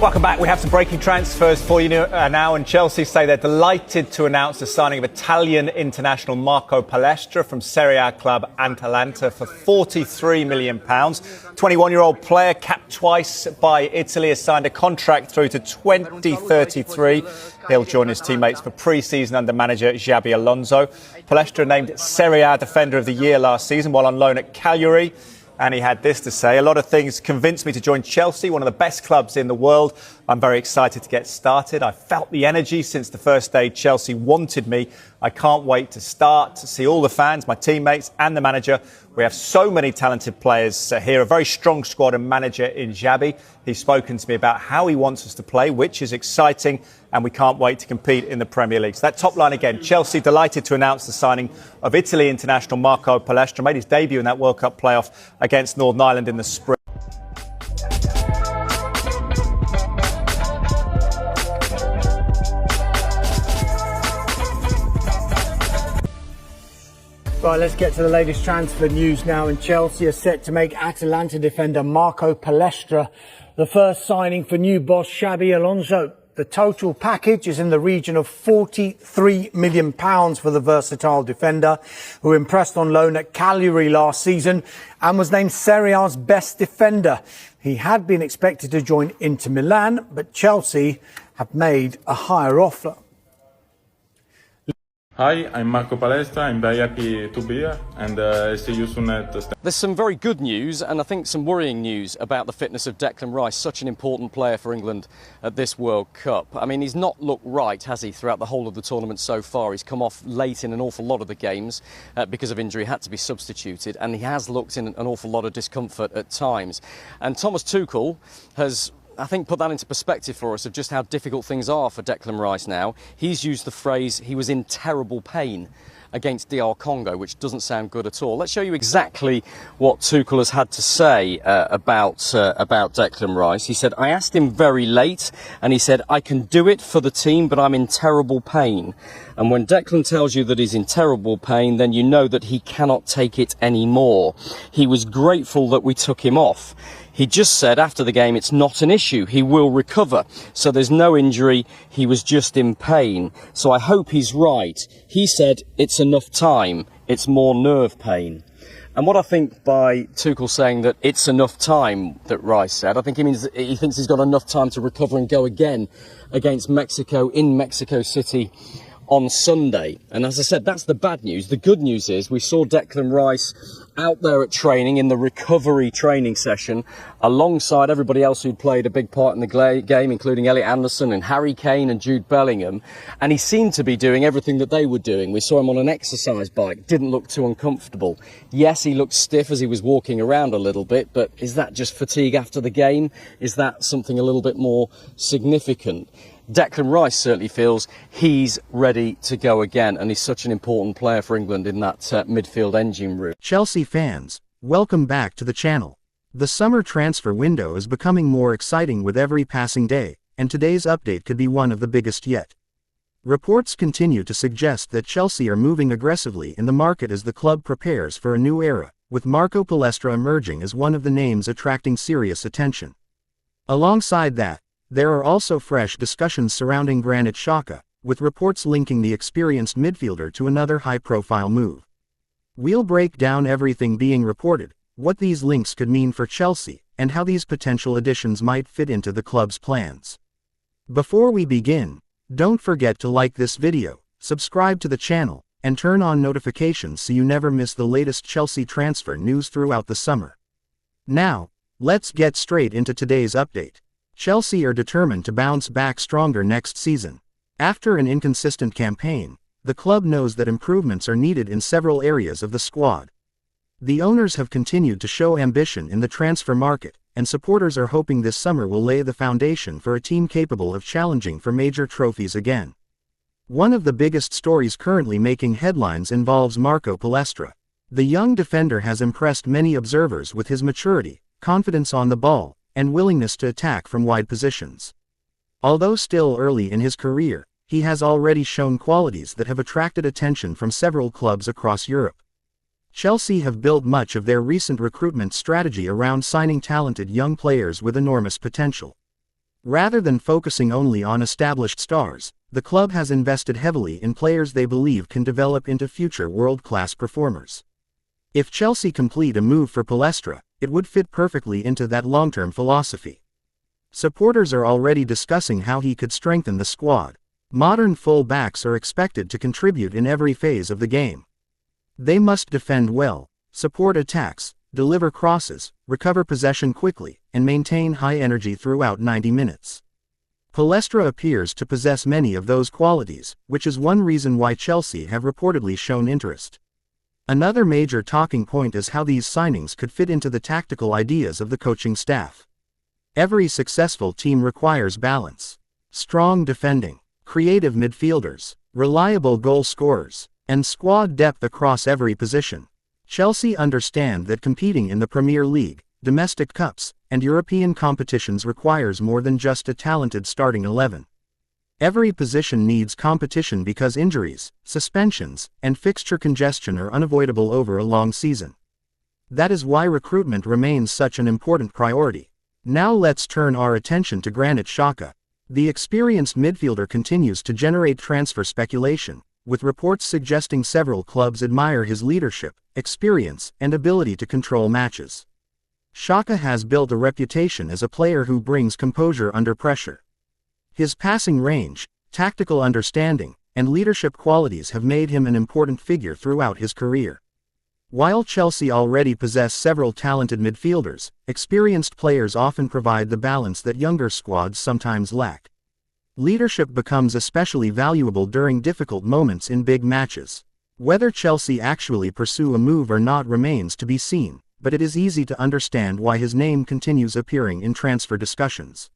Welcome back. We have some breaking transfers for you now, and Chelsea say they're delighted to announce the signing of Italian international Marco Palestra from Serie A club Atalanta for £43 million. 21-year-old player, capped twice by Italy, has signed a contract through to 2033. He'll join his teammates for pre-season under manager Xobi Alonso. Palestra named Serie A Defender of the Year last season while on loan at Cagliari. And he had this to say: a lot of things convinced me to join Chelsea, one of the best clubs in the world. I'm very excited to get started. I felt the energy since the first day Chelsea wanted me. I can't wait to start, to see all the fans, my teammates and the manager. We have so many talented players here, a very strong squad and manager in Xobi. He's spoken to me about how he wants us to play, which is exciting, and we can't wait to compete in the Premier League. So that top line again: Chelsea delighted to announce the signing of Italy international Marco Palestra. Made his debut in that World Cup playoff against Northern Ireland in the spring. Right, let's get to the latest transfer news now. And Chelsea are set to make Atalanta defender Marco Palestra the first signing for new boss Xobi Alonso. The total package is in the region of £43 million for the versatile defender, who impressed on loan at Cagliari last season and was named Serie A's best defender. He had been expected to join Inter Milan, but Chelsea have made a higher offer. Hi, I'm Marco Palestra. I'm very happy to be here, and see you soon at the stand. There's some very good news and I think some worrying news about the fitness of Declan Rice, such an important player for England at this World Cup. I mean, he's not looked right, has he, throughout the whole of the tournament so far? He's come off late in an awful lot of the games because of injury, had to be substituted, and he has looked in an awful lot of discomfort at times. And Thomas Tuchel has, I think, put that into perspective for us of just how difficult things are for Declan Rice now. He's used the phrase he was in terrible pain against DR Congo, which doesn't sound good at all. Let's show you exactly what Tuchel has had to say about Declan Rice. He said, I asked him very late and he said, I can do it for the team, but I'm in terrible pain. And when Declan tells you that he's in terrible pain, then you know that he cannot take it anymore. He was grateful that we took him off. He just said after the game, it's not an issue. He will recover. So there's no injury. He was just in pain. So I hope he's right. He said it's enough time. It's more nerve pain. And what I think by Tuchel saying that it's enough time that Rice said, I think he means that he thinks he's got enough time to recover and go again against Mexico in Mexico City on Sunday. And as I said, that's the bad news. The good news is we saw Declan Rice out there at training in the recovery training session alongside everybody else who'd played a big part in the game, including Elliot Anderson and Harry Kane and Jude Bellingham. And he seemed to be doing everything that they were doing. We saw him on an exercise bike, didn't look too uncomfortable. Yes, he looked stiff as he was walking around a little bit, but is that just fatigue after the game? Is that something a little bit more significant? Declan Rice certainly feels he's ready to go again, and he's such an important player for England in that midfield engine room. Chelsea fans, welcome back to the channel. The summer transfer window is becoming more exciting with every passing day, and today's update could be one of the biggest yet. Reports continue to suggest that Chelsea are moving aggressively in the market as the club prepares for a new era, with Marco Palestra emerging as one of the names attracting serious attention. Alongside that, there are also fresh discussions surrounding Granit Xhaka, with reports linking the experienced midfielder to another high-profile move. We'll break down everything being reported, what these links could mean for Chelsea, and how these potential additions might fit into the club's plans. Before we begin, don't forget to like this video, subscribe to the channel, and turn on notifications so you never miss the latest Chelsea transfer news throughout the summer. Now, let's get straight into today's update. Chelsea are determined to bounce back stronger next season. After an inconsistent campaign, the club knows that improvements are needed in several areas of the squad. The owners have continued to show ambition in the transfer market, and supporters are hoping this summer will lay the foundation for a team capable of challenging for major trophies again. One of the biggest stories currently making headlines involves Marco Palestra. The young defender has impressed many observers with his maturity, confidence on the ball, and willingness to attack from wide positions. Although still early in his career, he has already shown qualities that have attracted attention from several clubs across Europe. Chelsea have built much of their recent recruitment strategy around signing talented young players with enormous potential. Rather than focusing only on established stars, the club has invested heavily in players they believe can develop into future world-class performers. If Chelsea complete a move for Palestra, it would fit perfectly into that long-term philosophy. Supporters are already discussing how he could strengthen the squad. Modern full-backs are expected to contribute in every phase of the game. They must defend well, support attacks, deliver crosses, recover possession quickly, and maintain high energy throughout 90 minutes. Palestra appears to possess many of those qualities, which is one reason why Chelsea have reportedly shown interest. Another major talking point is how these signings could fit into the tactical ideas of the coaching staff. Every successful team requires balance. Strong defending, creative midfielders, reliable goal scorers, and squad depth across every position. Chelsea understand that competing in the Premier League, domestic cups, and European competitions requires more than just a talented starting 11. Every position needs competition because injuries, suspensions, and fixture congestion are unavoidable over a long season. That is why recruitment remains such an important priority. Now let's turn our attention to Granit Xhaka. The experienced midfielder continues to generate transfer speculation, with reports suggesting several clubs admire his leadership, experience, and ability to control matches. Xhaka has built a reputation as a player who brings composure under pressure. His passing range, tactical understanding, and leadership qualities have made him an important figure throughout his career. While Chelsea already possess several talented midfielders, experienced players often provide the balance that younger squads sometimes lack. Leadership becomes especially valuable during difficult moments in big matches. Whether Chelsea actually pursue a move or not remains to be seen, but it is easy to understand why his name continues appearing in transfer discussions.